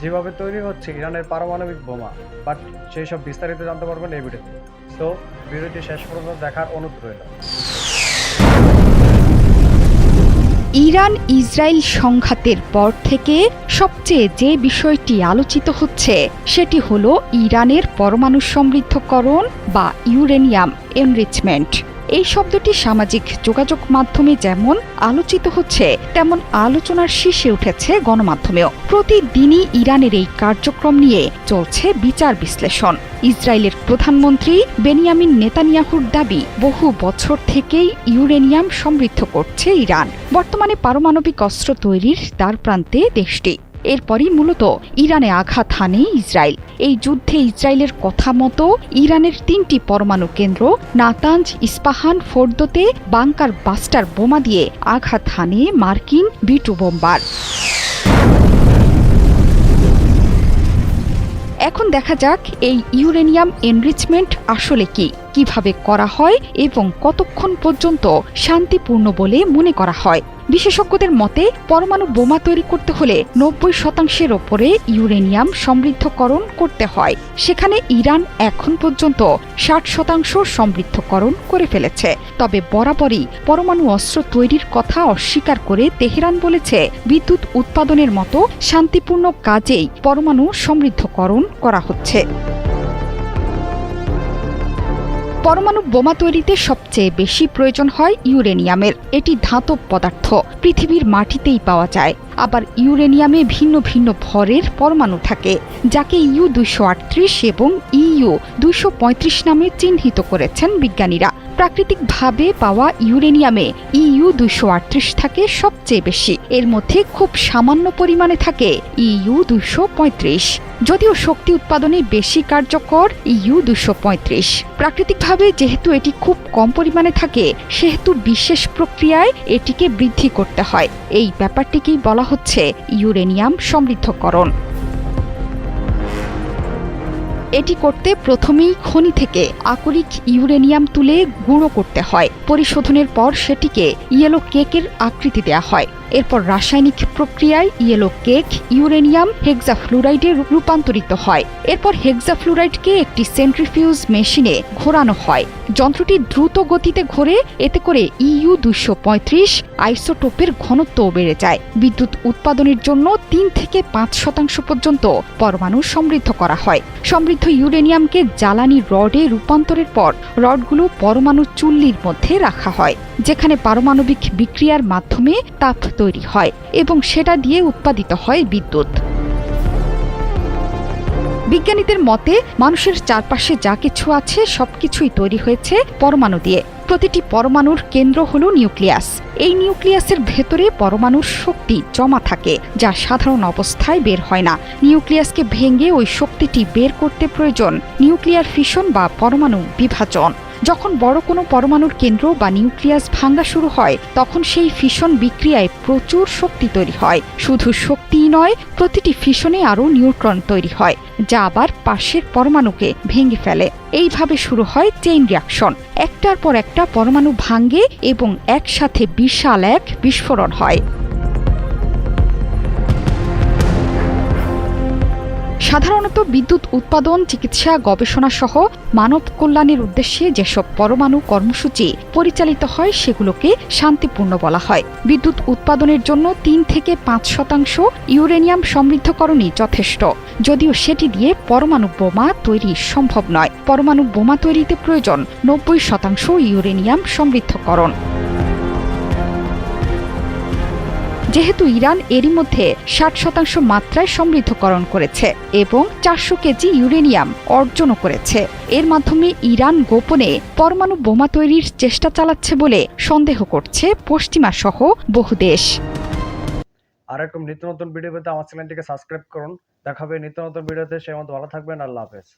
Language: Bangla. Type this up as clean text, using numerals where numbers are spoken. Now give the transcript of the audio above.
যেভাবে তৈরি হচ্ছে ইরানের পারমাণবিক বোমা। বাট সেই সব বিস্তারিত জানতে পারবেন এই ভিডিওতে। সো ভিডিওটি শেষ পর্যন্ত দেখার অনুরোধ রইল। ইরান ইসরায়েল সংঘাতের পর থেকে সবচেয়ে যে বিষয়টি আলোচিত হচ্ছে সেটি হলো ইরানের পরমাণু সমৃদ্ধকরণ বা ইউরেনিয়াম এনরিচমেন্ট। এই শব্দটি সামাজিক যোগাযোগ মাধ্যমে যেমন আলোচিত হচ্ছে তেমন আলোচনার শীর্ষে উঠেছে গণমাধ্যমেও। প্রতিদিনই ইরানের এই কার্যক্রম নিয়ে চলছে বিচার বিশ্লেষণ। ইসরায়েলের প্রধানমন্ত্রী বেনিয়ামিন নেতানিয়াহুর দাবি, বহু বছর থেকেই ইউরেনিয়াম সমৃদ্ধ করছে ইরান। বর্তমানে পারমাণবিক অস্ত্র তৈরির দ্বারপ্রান্তে দেশটি। এরপরই মূলত ইরানে আঘাত হানে ইসরায়েল। এই যুদ্ধে ইসরায়েলের কথা মতো ইরানের ৩টি পরমাণু কেন্দ্র নাতাঞ্জ, ইস্পাহান, ফোর্দোতে বাংকার বাস্টার বোমা দিয়ে আঘাত হানে মার্কিন B2 বোম্বার। এখন দেখা যাক এই ইউরেনিয়াম এনরিচমেন্ট আসলে কি, কিভাবে করা হয় এবং কতক্ষণ পর্যন্ত শান্তিপূর্ণ বলে মনে করা হয়। বিশেষজ্ঞদের মতে পরমাণু বোমা তৈরি করতে হলে ৯০% ওপরে ইউরেনিয়াম সমৃদ্ধকরণ করতে হয়। সেখানে ইরান এখন পর্যন্ত ৬০% সমৃদ্ধকরণ করে ফেলেছে। তবে বরাবরই পরমাণু অস্ত্র তৈরির কথা অস্বীকার করে তেহরান বলেছে, বিদ্যুৎ উৎপাদনের মতো শান্তিপূর্ণ কাজেই পরমাণু সমৃদ্ধকরণ করা হচ্ছে। পরমাণু বোমা তৈরিতে সবচেয়ে বেশি প্রয়োজন হয় ইউরেনিয়ামের। এটি ধাতব পদার্থ, পৃথিবীর মাটিতেই পাওয়া যায়। আবার ইউরেনিয়ামে ভিন্ন ভিন্ন ভরের পরমাণু থাকে, যাকে ইউ-২৩৮ এবং ইউ-২৩৫ নামে চিহ্নিত করেছেন বিজ্ঞানীরা। প্রাকৃতিকভাবে পাওয়া ইউরেনিয়ামে ইউ-২৩৮ থাকে সবচেয়ে বেশি। এর মধ্যে খুব সামান্য পরিমাণে থাকে ইউ-২৩৫। যদিও শক্তি উৎপাদনে বেশি কার্যকর ইউ-২৩৫। প্রাকৃতিকভাবে যেহেতু এটি খুব কম পরিমাণে থাকে, সেহেতু বিশেষ প্রক্রিয়ায় এটিকে বৃদ্ধি করতে হয়। এই ব্যাপারটিকেই বলা হচ্ছে ইউরেনিয়াম সমৃদ্ধকরণ। এটি করতে প্রথমেই খনি থেকে আকরিক ইউরেনিয়াম তুলে গুঁড়ো করতে হয়। পরিশোধনের পর সেটিকে ইয়েলো কেকের আকৃতি দেয়া হয়। এরপর রাসায়নিক প্রক্রিয়ায় ইয়েলো কেক ইউরেনিয়াম হেক্সাফ্লুরাইডে রূপান্তরিত হয়। এরপর হেক্সাফ্লুরাইডকে একটি সেন্ট্রিফিউজ মেশিনে ঘোরানো হয়। যন্ত্রটি দ্রুত গতিতে ঘোরে, এতে করে ইউ-২৩৫ আইসোটোপের ঘনত্বও বেড়ে যায়। বিদ্যুৎ উৎপাদনের জন্য ৩ থেকে ৫% পর্যন্ত পরমাণু সমৃদ্ধ করা হয়। সমৃদ্ধ ইউরেনিয়ামকে জ্বালানি রডে রূপান্তরের পর রডগুলো পরমাণু চুল্লির মধ্যে রাখা হয়, যেখানে পারমাণবিক বিক্রিয়ার মাধ্যমে তাপ তৈরি হয় এবং সেটা দিয়ে উৎপাদিত হয় বিদ্যুৎ। বিজ্ঞানীদের মতে মানুষের চারপাশে যা কিছু আছে সবকিছুই তৈরি হয়েছে পরমাণু দিয়ে। প্রতিটি পরমাণুর কেন্দ্র হল নিউক্লিয়াস। এই নিউক্লিয়াসের ভেতরে পরমাণুর শক্তি জমা থাকে, যা সাধারণ অবস্থায় বের হয় না। নিউক্লিয়াসকে ভেঙে ওই শক্তিটি বের করতে প্রয়োজন নিউক্লিয়ার ফিশন বা পরমাণু বিভাজন। যখন বড় কোনো পরমাণুর কেন্দ্র বা নিউক্লিয়াস ভাঙা শুরু হয়, তখন সেই ফিশন বিক্রিয়ায় প্রচুর শক্তি তৈরি হয়। শুধু শক্তিই নয়, প্রতিটি ফিশনে আরও নিউট্রন তৈরি হয়, যা আবার পাশের পরমাণুকে ভেঙে ফেলে। এইভাবে শুরু হয় চেইন রিয়াকশন। একটার পর একটা পরমাণু ভাঙে এবং একসাথে বিশাল এক বিস্ফোরণ হয়। সাধারণত বিদ্যুৎ উৎপাদন, চিকিৎসা, গবেষণা সহ মানব কল্যাণের উদ্দেশ্যে যেসব পরমাণু কর্মসূচি পরিচালিত হয় সেগুলোকে শান্তিপূর্ণ বলা হয়। বিদ্যুৎ উৎপাদনের জন্য ৩ থেকে ৫% ইউরেনিয়াম সমৃদ্ধকরণই যথেষ্ট, যদিও সেটি দিয়ে পরমাণু বোমা তৈরি সম্ভব নয়। পরমাণু বোমা তৈরিতে প্রয়োজন ৯০% ইউরেনিয়াম সমৃদ্ধকরণ। যেহেতু ইরান এরই মধ্যে ৬০% মাত্রায় সমৃদ্ধকরণ করেছে এবং ৪০০ কেজি ইউরেনিয়াম অর্জনও করেছে, এর মাধ্যমে ইরান গোপনে পরমাণু বোমা তৈরির চেষ্টা চালাচ্ছে বলে সন্দেহ করছে পশ্চিমা সহ বহু দেশ। আর এরকম নিত্য নতুন ভিডিও পেতে আমার চ্যানেলটিকে সাবস্ক্রাইব করুন। দেখা হবে নিত্য নতুন ভিডিওতে। সে মতো ভালো থাকবেন। আল্লাহ হাফেজ।